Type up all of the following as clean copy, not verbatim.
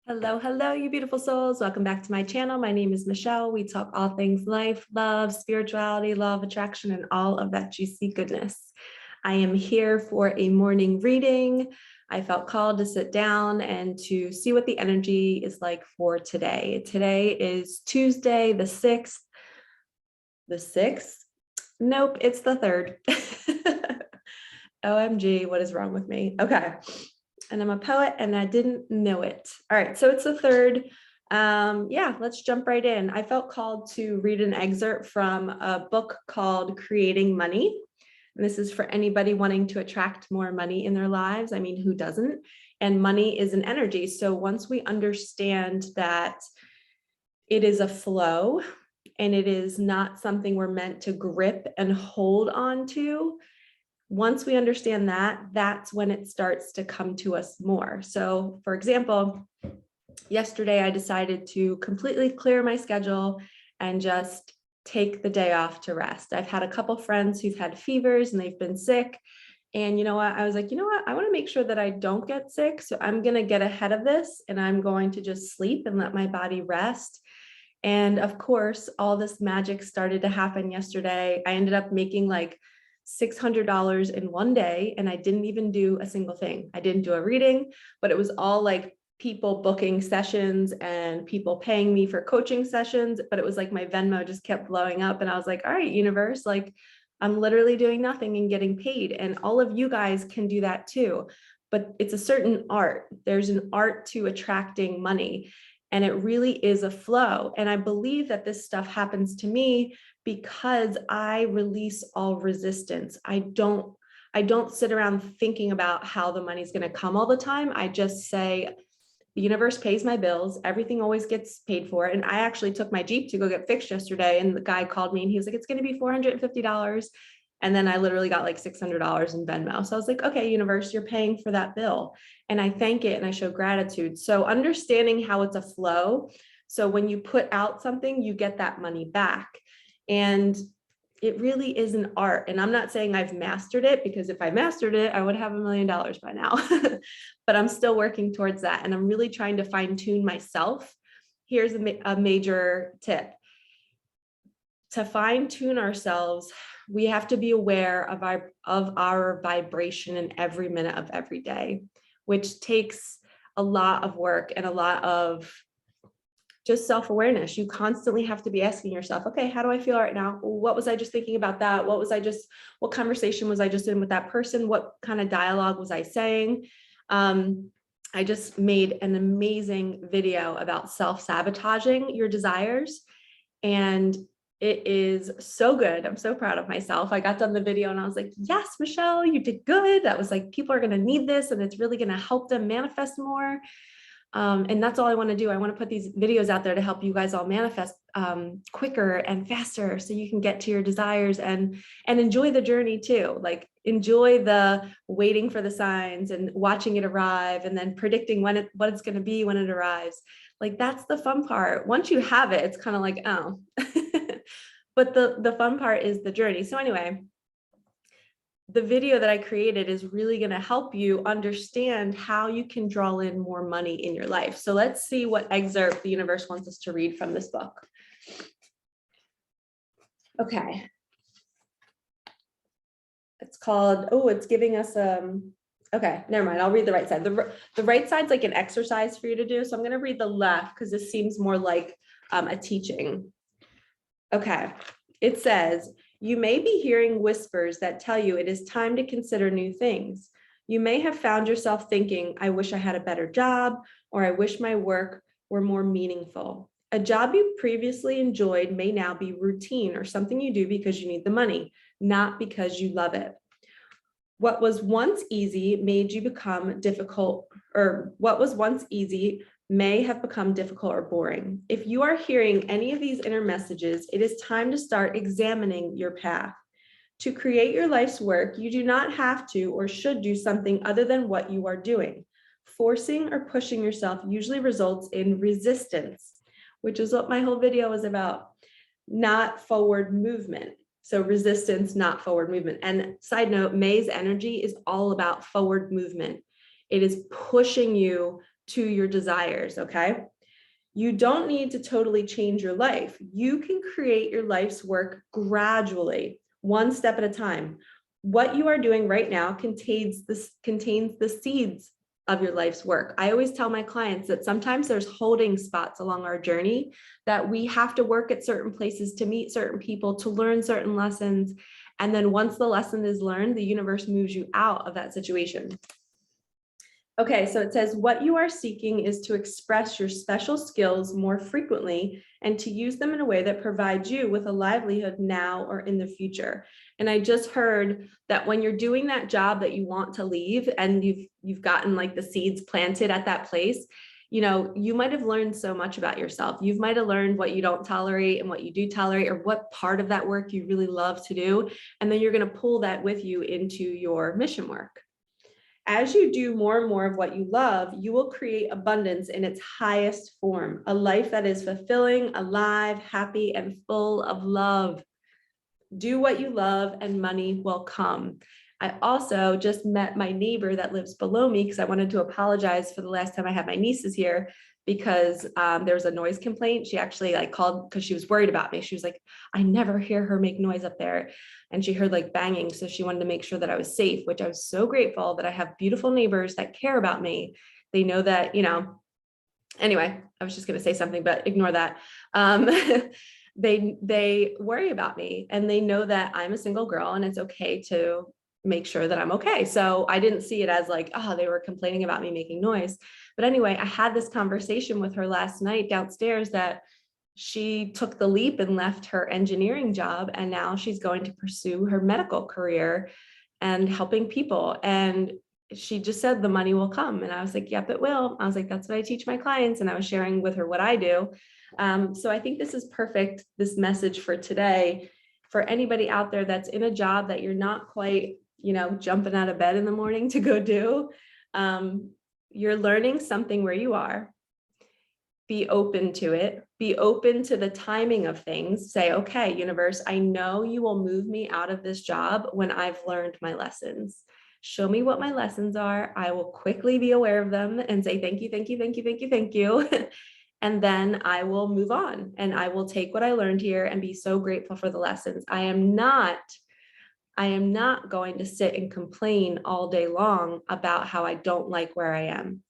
Hello, hello, you beautiful souls. Welcome back to my channel. My name is Michelle. We talk all things life, love, spirituality, law of attraction, and all of that juicy goodness. I am here for a morning reading. I felt called to sit down and to see what the energy is like for today. Today is Tuesday, the 6th. The 6th? Nope, it's the 3rd. OMG, what is wrong with me? Okay. And I'm a poet and I didn't know it. All right, so it's the 3rd. Yeah, let's jump right in. I felt called to read an excerpt from a book called Creating Money. And this is for anybody wanting to attract more money in their lives. I mean, who doesn't? And money is an energy. So once we understand that it is a flow and it is not something we're meant to grip and hold on to, once we understand that, that's when it starts to come to us more. So for example, yesterday I decided to completely clear my schedule and just take the day off to rest. I've had a couple friends who've had fevers and they've been sick. And you know what? I was like, you know what? I want to make sure that I don't get sick. So I'm going to get ahead of this and I'm going to just sleep and let my body rest. And of course, all this magic started to happen yesterday. I ended up making like $600 in one day, and I didn't even do a single thing. I didn't do a reading, but it was all like people booking sessions and people paying me for coaching sessions. But it was like my Venmo just kept blowing up. And I was like, all right, universe, like I'm literally doing nothing and getting paid. And all of you guys can do that too. But it's a certain art. There's an art to attracting money. And it really is a flow. And I believe that this stuff happens to me because I release all resistance. I don't sit around thinking about how the money's going to come all the time. I just say, the universe pays my bills. Everything always gets paid for. And I actually took my Jeep to go get fixed yesterday. And the guy called me and he was like, it's going to be $450. And then I literally got like $600 in Venmo. So I was like, okay, universe, you're paying for that bill. And I thank it and I show gratitude. So understanding how it's a flow. So when you put out something, you get that money back. And it really is an art. And I'm not saying I've mastered it, because if I mastered it, I would have $1 million by now. But I'm still working towards that. And I'm really trying to fine tune myself. Here's a major tip. To fine tune ourselves, we have to be aware of our vibration in every minute of every day, which takes a lot of work and a lot of just self-awareness. You constantly have to be asking yourself, okay, how do I feel right now? What was I just thinking about that? What conversation was I just in with that person? What kind of dialogue was I saying? I just made an amazing video about self-sabotaging your desires. And it is so good. I'm so proud of myself. I got done the video and I was like, yes, Michelle, you did good. That was like, people are going to need this and it's really going to help them manifest more. And that's all I want to do. I want to put these videos out there to help you guys all manifest quicker and faster so you can get to your desires and enjoy the journey too. Like enjoy the waiting for the signs and watching it arrive and then predicting what it's going to be when it arrives. Like that's the fun part. Once you have it, it's kind of like, oh, but the fun part is the journey. So anyway, the video that I created is really going to help you understand how you can draw in more money in your life. So let's see what excerpt the universe wants us to read from this book. Okay. It's called, it's giving us, okay, never mind. I'll read the right side. The right side's like an exercise for you to do. So I'm going to read the left because this seems more like a teaching. Okay. It says, you may be hearing whispers that tell you it is time to consider new things. You may have found yourself thinking, I wish I had a better job, or I wish my work were more meaningful. A job you previously enjoyed may now be routine or something you do because you need the money, not because you love it. What was once easy made you become difficult, or what was once easy may have become difficult or boring. If you are hearing any of these inner messages, it is time to start examining your path. To create your life's work, you do not have to or should do something other than what you are doing. Forcing or pushing yourself usually results in resistance, which is what my whole video is about, not forward movement. So resistance, not forward movement. And side note, May's energy is all about forward movement. It is pushing you to your desires, okay? You don't need to totally change your life. You can create your life's work gradually, one step at a time. What you are doing right now contains the seeds of your life's work. I always tell my clients that sometimes there's holding spots along our journey, that we have to work at certain places to meet certain people, to learn certain lessons. And then once the lesson is learned, the universe moves you out of that situation. Okay, so it says, what you are seeking is to express your special skills more frequently and to use them in a way that provides you with a livelihood now or in the future. And I just heard that when you're doing that job that you want to leave and you've gotten like the seeds planted at that place, you know, you might have learned so much about yourself. You might have learned what you don't tolerate and what you do tolerate, or what part of that work you really love to do. And then you're going to pull that with you into your mission work. As you do more and more of what you love, you will create abundance in its highest form, a life that is fulfilling, alive, happy, and full of love. Do what you love and money will come. I also just met my neighbor that lives below me because I wanted to apologize for the last time I had my nieces here, because there was a noise complaint. She actually like called because she was worried about me. She was like, I never hear her make noise up there. And she heard like banging. So she wanted to make sure that I was safe, which I was so grateful that I have beautiful neighbors that care about me. They know that, you know, anyway, I was just going to say something, but ignore that. They worry about me, and they know that I'm a single girl and it's okay to make sure that I'm okay. So I didn't see it as like, oh, they were complaining about me making noise. But anyway, I had this conversation with her last night downstairs that she took the leap and left her engineering job, and now she's going to pursue her medical career and helping people. And she just said the money will come. And I was like, yep, it will. I was like, that's what I teach my clients. And I was sharing with her what I do. So I think this is perfect, this message for today, for anybody out there that's in a job that you're not quite, you know, jumping out of bed in the morning to go do. You're learning something where you are. Be open to it. Be open to the timing of things. Say, okay, universe, I know you will move me out of this job when I've learned my lessons. Show me what my lessons are. I will quickly be aware of them and say, thank you, thank you, thank you, thank you, thank you. And then I will move on, and I will take what I learned here and be so grateful for the lessons. I am not going to sit and complain all day long about how I don't like where I am,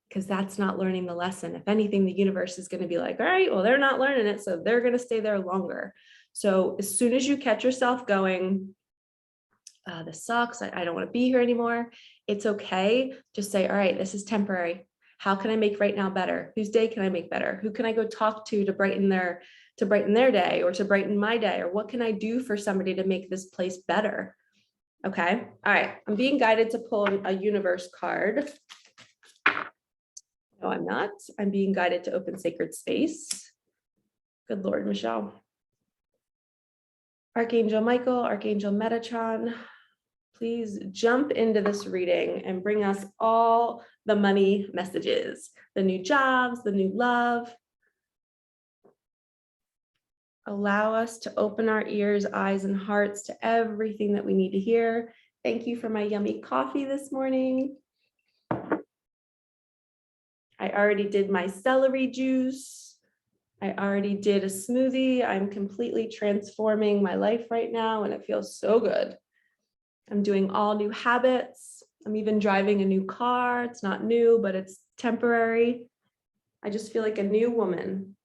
because that's not learning the lesson. If anything, the universe is going to be like, all right, well, they're not learning it, so they're going to stay there longer. So as soon as you catch yourself going, this sucks, I don't want to be here anymore, it's okay. Just say, all right, this is temporary. How can I make right now better? Whose day can I make better? Who can I go talk to brighten their day, or to brighten my day? Or what can I do for somebody to make this place better? Okay. All right. I'm being guided to pull a universe card. No, I'm not. I'm being guided to open sacred space. Good Lord, Michelle. Archangel Michael, Archangel Metatron, please jump into this reading and bring us all the money messages, the new jobs, the new love. Allow us to open our ears, eyes, and hearts to everything that we need to hear. Thank you for my yummy coffee this morning. I already did my celery juice. I already did a smoothie. I'm completely transforming my life right now, and it feels so good. I'm doing all new habits. I'm even driving a new car. It's not new, but it's temporary. I just feel like a new woman.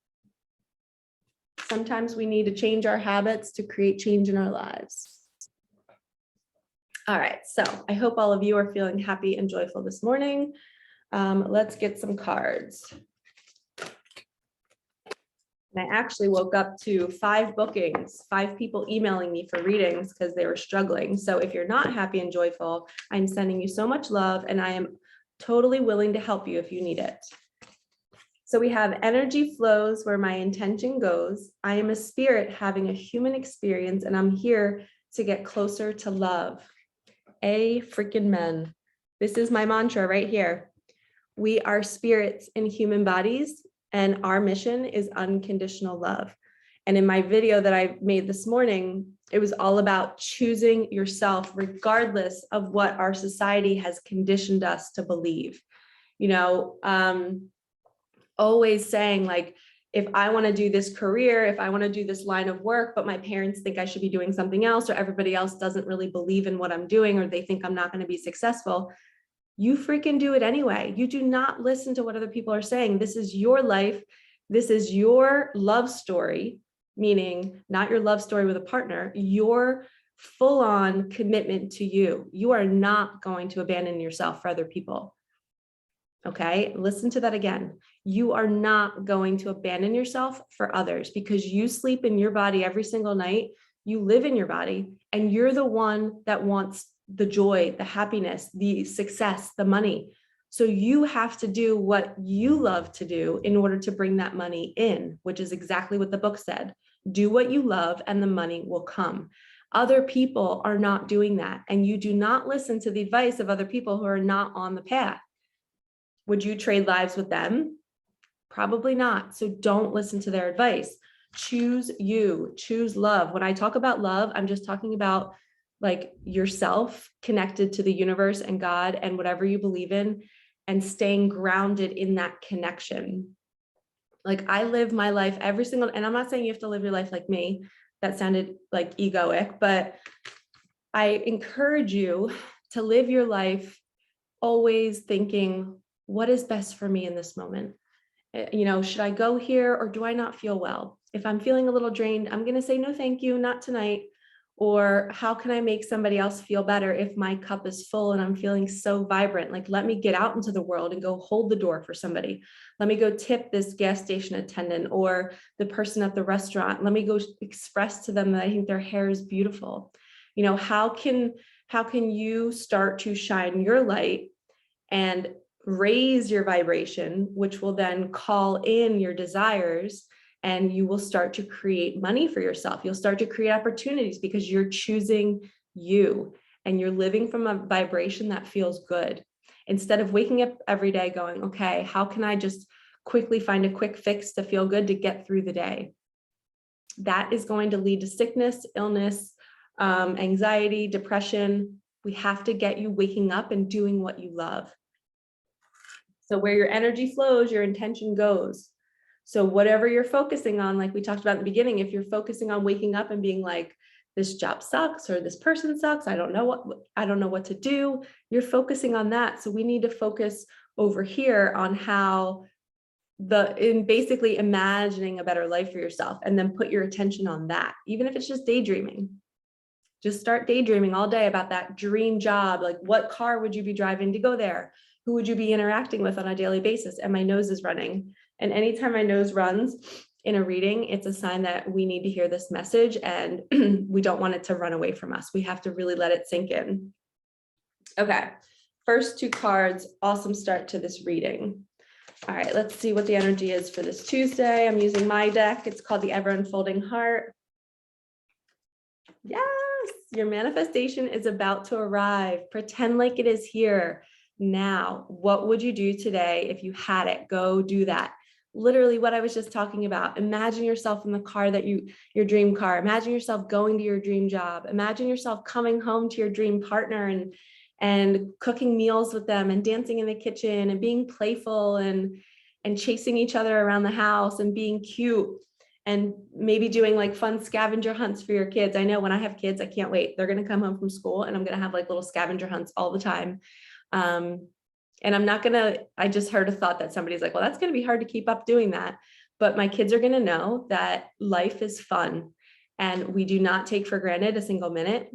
Sometimes we need to change our habits to create change in our lives. All right, so I hope all of you are feeling happy and joyful this morning. Let's get some cards. And I actually woke up to 5 bookings, 5 people emailing me for readings because they were struggling. So if you're not happy and joyful, I'm sending you so much love, and I am totally willing to help you if you need it. So we have energy flows where my intention goes. I am a spirit having a human experience, and I'm here to get closer to love. Freaking This is my mantra right here. We are spirits in human bodies, and our mission is unconditional love. And in my video that I made this morning, it was all about choosing yourself regardless of what our society has conditioned us to believe. always saying like, if I want to do this career, if I want to do this line of work, but my parents think I should be doing something else, or everybody else doesn't really believe in what I'm doing, or they think I'm not going to be successful, you freaking do it anyway. You do not listen to what other people are saying. This is your life. This is your love story, meaning not your love story with a partner, your full-on commitment to you. You are not going to abandon yourself for other people. Okay, listen to that again. You are not going to abandon yourself for others, because you sleep in your body every single night. You live in your body, and you're the one that wants the joy, the happiness, the success, the money. So you have to do what you love to do in order to bring that money in, which is exactly what the book said. Do what you love and the money will come. Other people are not doing that, and you do not listen to the advice of other people who are not on the path. Would you trade lives with them? Probably not. So don't listen to their advice. Choose you, choose love. When I talk about love, I'm just talking about like yourself connected to the universe and God and whatever you believe in, and staying grounded in that connection. Like I live my life every single, and I'm not saying you have to live your life like me. That sounded like egoic, but I encourage you to live your life always thinking, what is best for me in this moment? Should I go here, or do I not feel well? If I'm feeling a little drained, I'm going to say, no, thank you, not tonight. Or how can I make somebody else feel better if my cup is full and I'm feeling so vibrant? Like, let me get out into the world and go hold the door for somebody. Let me go tip this gas station attendant or the person at the restaurant. Let me go express to them that I think their hair is beautiful. How can you start to shine your light and raise your vibration, which will then call in your desires, and you will start to create money for yourself. You'll start to create opportunities because you're choosing you and you're living from a vibration that feels good. Instead of waking up every day going, okay, how can I just quickly find a quick fix to feel good to get through the day? That is going to lead to sickness, illness, anxiety, depression. We have to get you waking up and doing what you love. So where your energy flows, your intention goes. So whatever you're focusing on, like we talked about in the beginning, if you're focusing on waking up and being like, this job sucks, or this person sucks, I don't know what to do, you're focusing on that. So we need to focus over here on how in basically imagining a better life for yourself, and then put your attention on that. Even if it's just daydreaming, just start daydreaming all day about that dream job. Like, what car would you be driving to go there? Who would you be interacting with on a daily basis? And my nose is running. And anytime my nose runs in a reading, it's a sign that we need to hear this message, and we don't want it to run away from us. We have to really let it sink in. Okay, first two cards, awesome start to this reading. All right, let's see what the energy is for this Tuesday. I'm using my deck. It's called the Ever Unfolding Heart. Yes, your manifestation is about to arrive. Pretend like it is here. Now, what would you do today if you had it? Go do that. Literally what I was just talking about. Imagine yourself in the car your dream car. Imagine yourself going to your dream job. Imagine yourself coming home to your dream partner and cooking meals with them and dancing in the kitchen and being playful and chasing each other around the house and being cute, and maybe doing like fun scavenger hunts for your kids. I know when I have kids, I can't wait. They're going to come home from school and I'm going to have like little scavenger hunts all the time. And I just heard a thought that somebody's like, well, that's going to be hard to keep up doing that. But my kids are going to know that life is fun and we do not take for granted a single minute.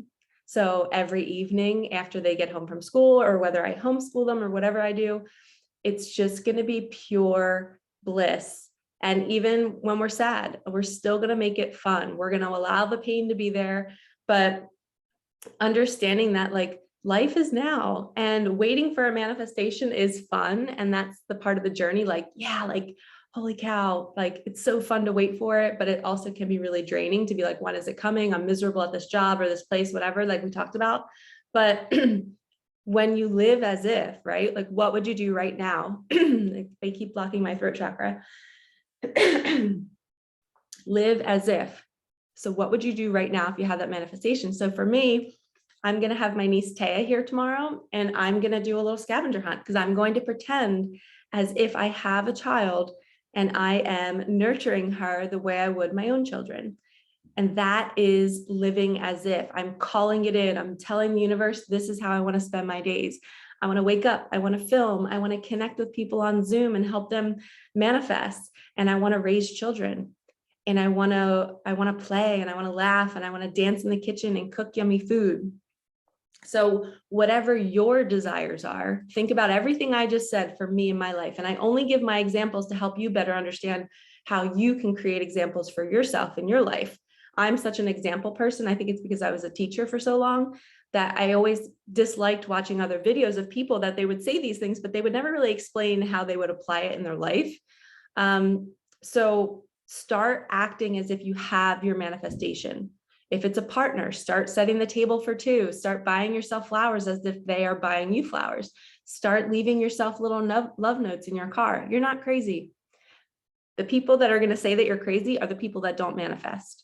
So every evening after they get home from school, or whether I homeschool them or whatever I do, it's just going to be pure bliss. And even when we're sad, we're still going to make it fun. We're going to allow the pain to be there, but understanding that like life is now, and waiting for a manifestation is fun. And that's the part of the journey. Like, yeah, like, holy cow, like it's so fun to wait for it, but it also can be really draining to be like, when is it coming? I'm miserable at this job or this place, whatever, like we talked about. But when you live as if, right? Like, what would you do right now? Like, they keep blocking my throat chakra. Live as if. So what would you do right now if you had that manifestation? So for me, I'm going to have my niece Taya here tomorrow, and I'm going to do a little scavenger hunt because I'm going to pretend as if I have a child and I am nurturing her the way I would my own children. And that is living as if. I'm calling it in. I'm telling the universe, this is how I want to spend my days. I want to wake up. I want to film. I want to connect with people on Zoom and help them manifest. And I want to raise children. And I want to play, and I want to laugh, and I want to dance in the kitchen and cook yummy food. So whatever your desires are, think about everything I just said for me in my life. And I only give my examples to help you better understand how you can create examples for yourself in your life. I'm such an example person. I think it's because I was a teacher for so long that I always disliked watching other videos of people that they would say these things, but they would never really explain how they would apply it in their life. So start acting as if you have your manifestation. If it's a partner, start setting the table for two. Start buying yourself flowers as if they are buying you flowers. Start leaving yourself little love notes in your car. You're not crazy. The people that are going to say that you're crazy are the people that don't manifest.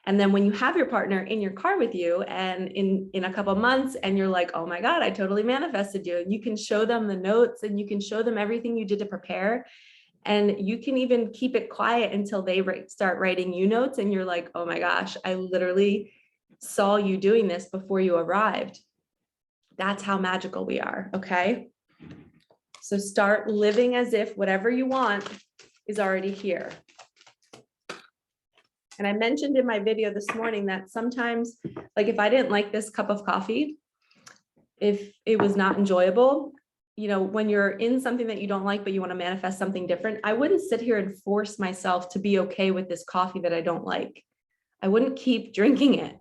And then when you have your partner in your car with you and in a couple of months and you're like, oh my God, I totally manifested you. And you can show them the notes and you can show them everything you did to prepare. And you can even keep it quiet until they start writing you notes. And you're like, oh my gosh, I literally saw you doing this before you arrived. That's how magical we are. Okay. So start living as if whatever you want is already here. And I mentioned in my video this morning that sometimes, like if I didn't like this cup of coffee, if it was not enjoyable, you know, when you're in something that you don't like, but you want to manifest something different, I wouldn't sit here and force myself to be okay with this coffee that I don't like. I wouldn't keep drinking it.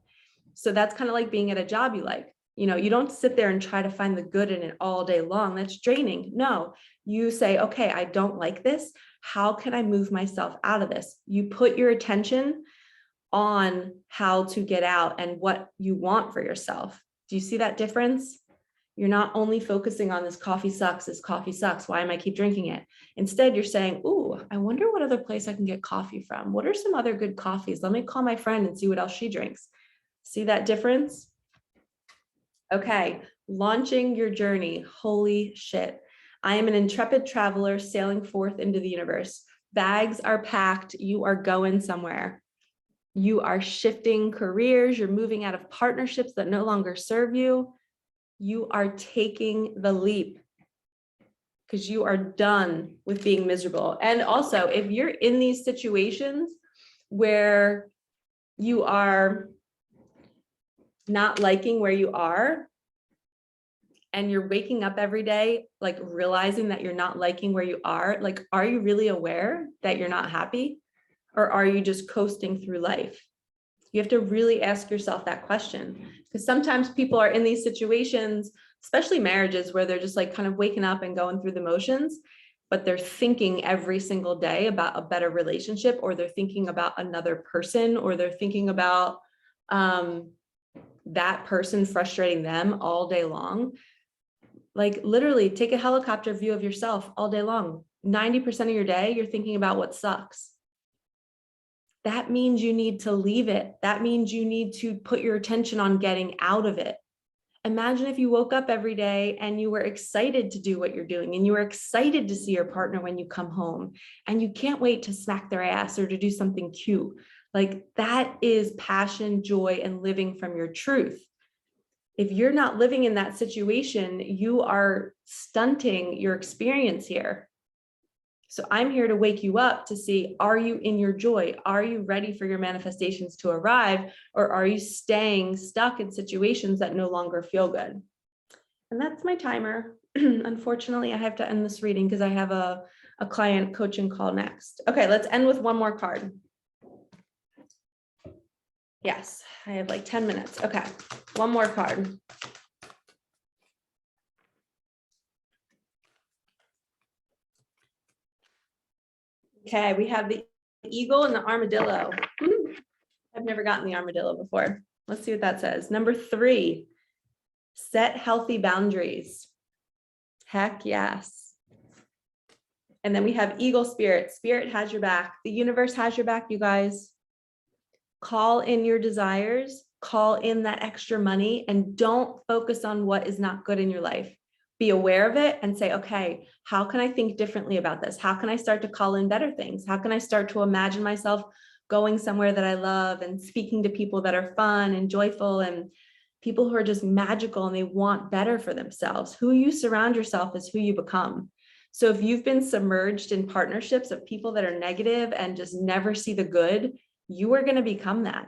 So that's kind of like being at a job you like. You know, you don't sit there and try to find the good in it all day long. That's draining. No, you say, okay, I don't like this. How can I move myself out of this? You put your attention on how to get out and what you want for yourself. Do you see that difference? You're not only focusing on this coffee sucks, why am I keep drinking it? Instead, you're saying, ooh, I wonder what other place I can get coffee from. What are some other good coffees? Let me call my friend and see what else she drinks. See that difference? Okay, launching your journey. Holy shit. I am an intrepid traveler sailing forth into the universe. Bags are packed. You are going somewhere. You are shifting careers. You're moving out of partnerships that no longer serve you. You are taking the leap because you are done with being miserable. And also, if you're in these situations where you are not liking where you are and you're waking up every day, like realizing that you're not liking where you are, like, are you really aware that you're not happy? Or are you just coasting through life? You have to really ask yourself that question, because sometimes people are in these situations, especially marriages, where they're just like kind of waking up and going through the motions, but they're thinking every single day about a better relationship, or they're thinking about another person, or they're thinking about that person frustrating them all day long. Like literally take a helicopter view of yourself all day long. 90% of your day, you're thinking about what sucks. That means you need to leave it. That means you need to put your attention on getting out of it. Imagine if you woke up every day and you were excited to do what you're doing, and you were excited to see your partner when you come home, and you can't wait to smack their ass or to do something cute. Like that is passion, joy, and living from your truth. If you're not living in that situation, you are stunting your experience here. So I'm here to wake you up to see, are you in your joy? Are you ready for your manifestations to arrive? Or are you staying stuck in situations that no longer feel good? And that's my timer. Unfortunately, I have to end this reading because I have a client coaching call next. Okay, let's end with one more card. Yes, I have like 10 minutes. Okay, one more card. Okay, we have the eagle and the armadillo. I've never gotten the armadillo before. Let's see what that says. Number 3, set healthy boundaries. Heck yes. And then we have eagle spirit. Spirit has your back. The universe has your back, you guys. Call in your desires call in that extra money, and don't focus on what is not good in your life. Be aware of it and say, okay, how can I think differently about this? How can I start to call in better things? How can I start to imagine myself going somewhere that I love and speaking to people that are fun and joyful and people who are just magical and they want better for themselves? Who you surround yourself is who you become. So if you've been submerged in partnerships of people that are negative and just never see the good, you are going to become that.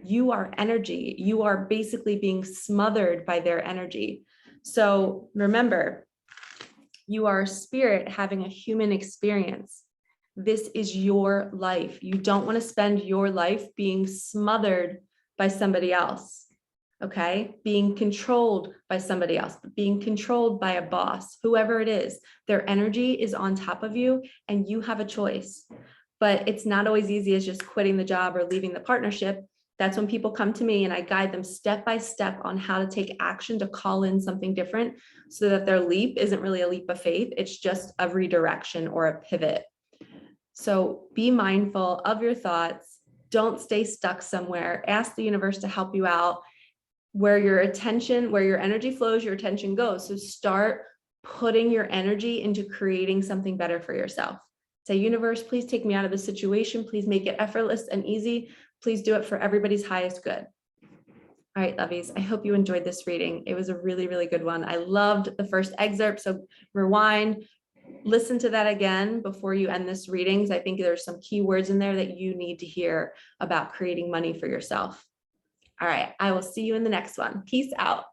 You are energy. You are basically being smothered by their energy. So remember, you are a spirit having a human experience. This is your life. You don't want to spend your life being smothered by somebody else. Okay, being controlled by somebody else, being controlled by a boss, whoever it is. Their energy is on top of you and you have a choice. But it's not always easy as just quitting the job or leaving the partnership. That's when people come to me and I guide them step by step on how to take action to call in something different so that their leap isn't really a leap of faith. It's just a redirection or a pivot. So be mindful of your thoughts. Don't stay stuck somewhere. Ask the universe to help you out. Where your attention, where your energy flows, your attention goes. So start putting your energy into creating something better for yourself. Say, universe, please take me out of this situation. Please make it effortless and easy. Please do it for everybody's highest good. All right, lovies, I hope you enjoyed this reading. It was a really, really good one. I loved the first excerpt. So rewind, listen to that again before you end this reading. I think there's some key words in there that you need to hear about creating money for yourself. All right, I will see you in the next one. Peace out.